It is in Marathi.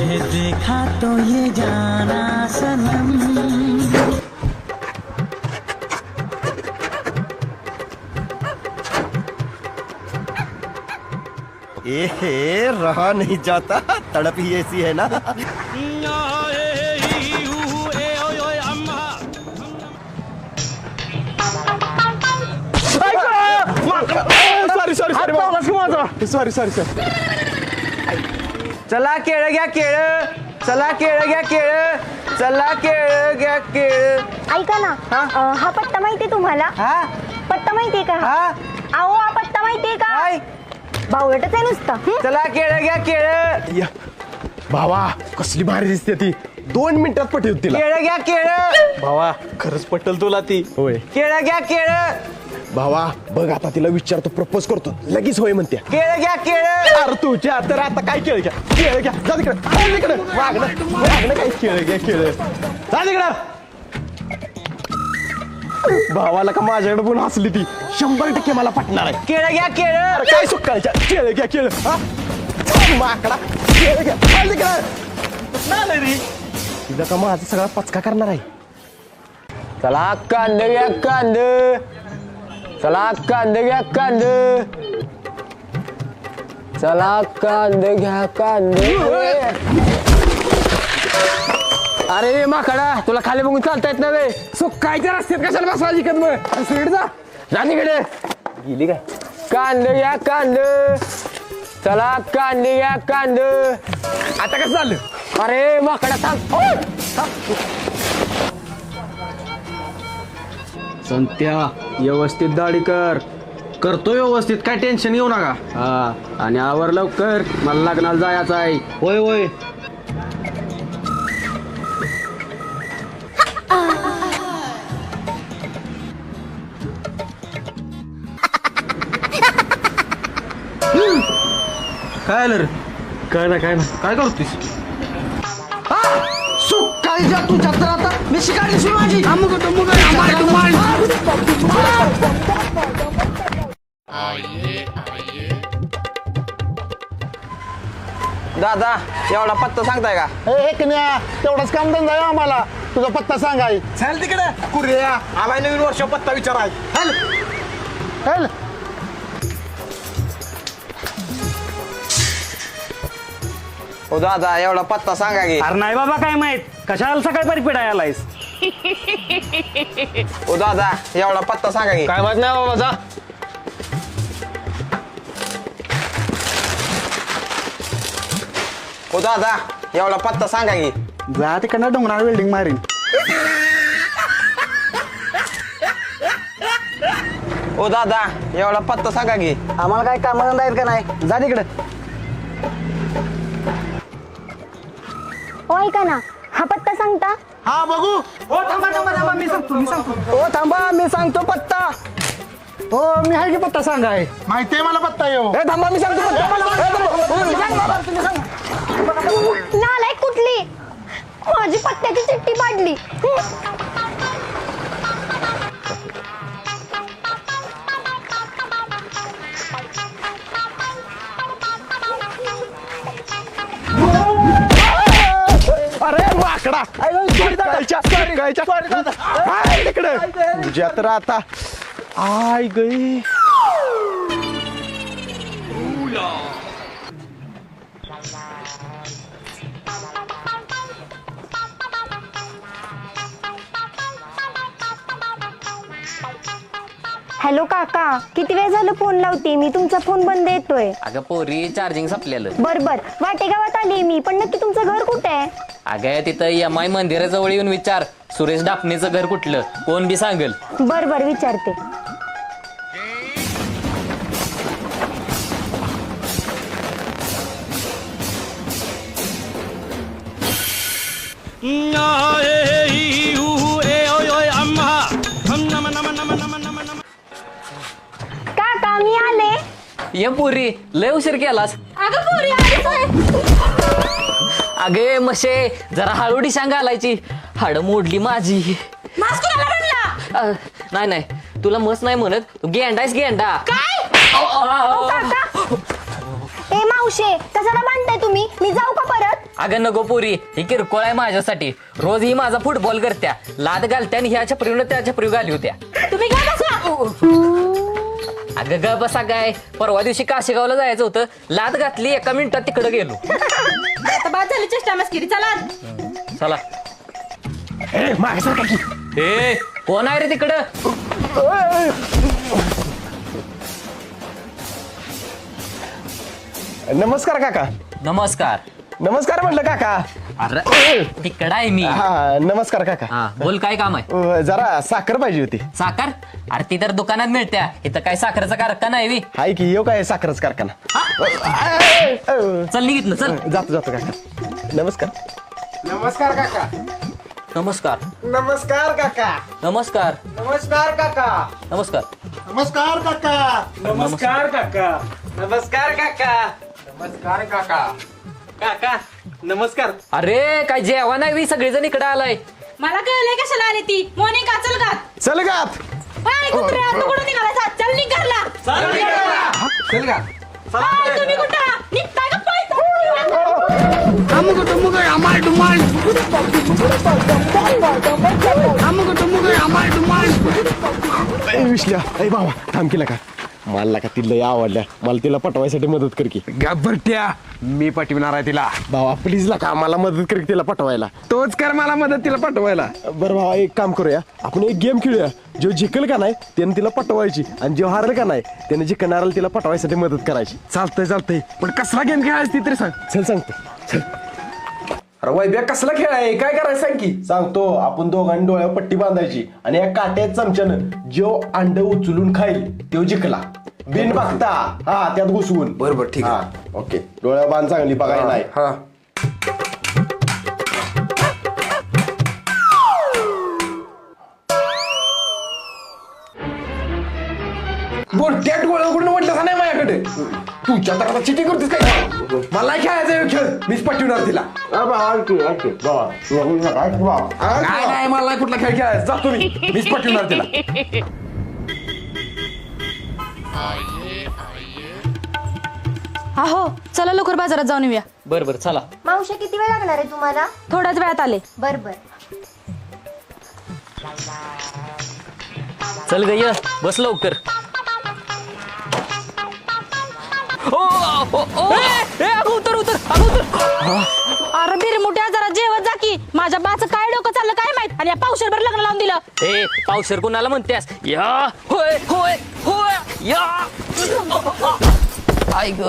तुझे देखा तो ये जाना सनम। रहा नहीं जाता, तड़प ही ऐसी है ना। सॉरी चला केळ घ्या केळ, चला केळ घ्या केळ, चला केळ घ्या केळ. ऐका ना, हा पत्ता माहितीये तुम्हाला? हा पत्ता माहितीये का? हा अहो हा पत्ता माहितीये का? काय बावळटच आहे नुसता. चला केळ घ्या केळ, भावा कसली भारी दिसते ती, 2 मिनिटात पटेल तिला. केळ घ्या केळ, भावा खरंच पटेल तुला ती. होय केळ घ्या केळ, भावा बघ आता तिला विचारतो, प्रपोज करतो, लगेच होय म्हणते. केळ घ्या केळ. अरे तुझ्या तर आता काय केळ घ्या, केळ घ्या, जा तिकडे वागणं काय, केळ घ्या केळ, जा तिकडं. भावाला का माझ्याकडे पण हसली ती, 100% मला पटणार आहे. केळ घ्या केळ. अरे काय सुकायच्या, केळ घ्या केळ, हा माकडा, केळ घ्या, चाल तिकडं. तिला का माझा सगळा पचका करणार आहे. चला कांद घ्या कांद, चला कांद घ्या कांद, चला कांद घ्या कांद. अरे माकडा, तुला खाली बघून चालता येत नव्हे, सुकायच्या रस्त्यात कशाला बसवायची कद मग, स्पीड जा, जा तिकडे. गेली काय? कांद घ्या कांद, चला कांद घ्या कांद. आता कसं झालं? अरे माकडा थांब. संत्या व्यवस्थित दाढी कर. करतो व्यवस्थित, काय टेन्शन घेऊ नका. हा आणि आवर लवकर, मला लग्नाला जायचं आहे. होय होय. काय आलं रे? काय ना काय करतोस? सुकायच्या तुझ्या तर आता मी शिकायची माझी. दादा एवढा पत्ता सांगताय का? तेवढाच काम धंदा आहे आम्हाला, तुझा पत्ता सांगाय. चल तिकडे कुर्या, आम्हाला नवीन वर्ष पत्ता विचाराय. चल. ओ दादा एवढा पत्ता सांगा की. अरे नाही बाबा काय माहित, कशाला सकाळी परिपेटा आलायस? ओ दादा एवढा पत्ता सांगा की. काय माहित नाही बाबा, जा. ओ दादा एवढा पत्ता सांगा की. जा तिकडनं डोंगरावर बिल्डिंग मारीन. ओ दादा एवढा पत्ता सांगा की. आम्हाला काय कामधंदा आहेत का नाही, जा तिकडे. हो ऐका ना, हा पत्ता सांगता? हा बघू. ओ थांबा मी सांगतो. हो थांबा, मी सांगतो पत्ता. हो मी आहे की पत्ता सांगाय, माहितीये मला पत्ता येऊ. थांबा मी सांगतो पत्ता. नालायक कुठली, माझी पत्त्याची चिठ्ठी पाडली. अरे माकडा, तिकडे तुझ्या तर आता आय गई. हॅलो काका, किती वेळ झालं फोन लावते मी, तुमचा फोन बंद येतोय. अगं पोरी चार्जिंग संपलेलं. बर वाटेगावात आली मी, पण नक्की तुमचं घर कुठे आहे? अगं तिथं MI मंदिराजवळ येऊन विचार, सुरेश डापणेचं घर कुठलं, कोण बी सांगल. बर विचारते. काका मी आले. ये पोरी, लय उशीर केलास. अगं पोरी आलीच. अगे मशे, जरा हळूडी सांग घालायची, हाड मोडली माझी. नाही तुला मस्त नाही म्हणत, तू गेंडायस गेंडा. ए मावशे, कशाला बांधताय तुम्ही, मी जाऊ का परत? अगं नको पोरी, ही किरकोळ आहे माझ्यासाठी. रोज ही माझा फुटबॉल करत्या, लाद घालत्या आणि ह्या छपरीनं त्या छपरी घाली होत्या. तुम्ही काय बसा. अगं ग बसा काय, परवा दिवशी काशेगावला जायचं होतं, लाद घातली, 1 मिनिटात तिकडे गेलो. आता बाद झाली चेष्टा मस्किरी. चला चला. मागायचं की ए कोण आहे रे तिकडं? नमस्कार काका. नमस्कार. नमस्कार म्हटलं काका. अरे तिकडं आहे मी. हा नमस्कार काका. हा बोल, काय काम आहे? जरा साखर पाहिजे होती. साखर? अरे ती तर दुकानात मिळत्या, इथं काय साखरेचा कारखाना आहे बी? हाय की येऊ काय साखरच कारखाना. चल निघित ना, चल. जातो काका. नमस्कार. नमस्कार काका. नमस्कार. नमस्कार काका. नमस्कार. नमस्कार काका. नमस्कार. नमस्कार काका. नमस्कार काका. नमस्कार काका. नमस्कार काका. काका नमस्कार. अरे काय जेवण आहे बी, सगळेजण इकडे आलाय. मला कळलंय कशाला आली ती. मोनिका चल का. चल गात. हाय कुत्र्या, तू कुठं निघालायचा? चल निघ घरला. चल का. हाय, तुम्ही कुठं निघताय का पळताय? विसल्या अय बाबा थांब केला का. मला का तिला आवडल्या, मला तिला पटवायसाठी मदत कर की. घाबरट्या, मी पटविणार आहे तिला. भावा प्लीज ला का मला मदत कर की तिला पटवायला. तोच कर मला मदत तिला पटवायला. बरं भावा एक काम करूया, आपण एक गेम खेळूया. जो जिंकल का नाही त्याने तिला पटवायची, आणि जो हारल का नाही त्याने जिंकणाऱ्याला तिला पटवायसाठी मदत करायची. चालतंय पण कसला गेम खेळायची ती तरी सांग. चल सांगतो. चल अरे वैभ्या कसला खेळ आहे, काय करायचं सांग की. सांगतो. आपण दोघांनी डोळ्यावर पट्टी बांधायची आणि या काट्यात चमच्यानं जो अंड उचलून खाईल तो जिंकला. बिन बघता हा त्यात घुसवून. बरोबर ठीक आहे. हा ओके. डोळ्यावर बांध चांगली बघायला नाही. हा बोलत्या डोळ्याकडून म्हटलं नाही माझ्याकडे. तुझ्या तर आता चिटिंग करतेस काय. मला खेळायचं खेळ, मीच पटविणार तिला. काय नाही, मला नाही कुठला खेळ खेळायचा. जातो मीच पटविणार तिला. हो चला लवकर बाजारात जाऊन येऊया. बर बर चला. मावशी किती वेळ लागणार आहे तुम्हाला? थोड्याच वेळात आले. बर बर. चल ग ये, बस लवकर. ओ, ओ, ओ, ए, अगं उतर उतर, अगं उतर. अरे बिरमुट्या जरा जेवत जा की. माझ्या बाचं काय डोकं चाललं काय माहित, आणि या पावशेरभर लग्न लावून दिलं. ए पावशेर कुणाला म्हणतेस? या होय होय होय या. आई ग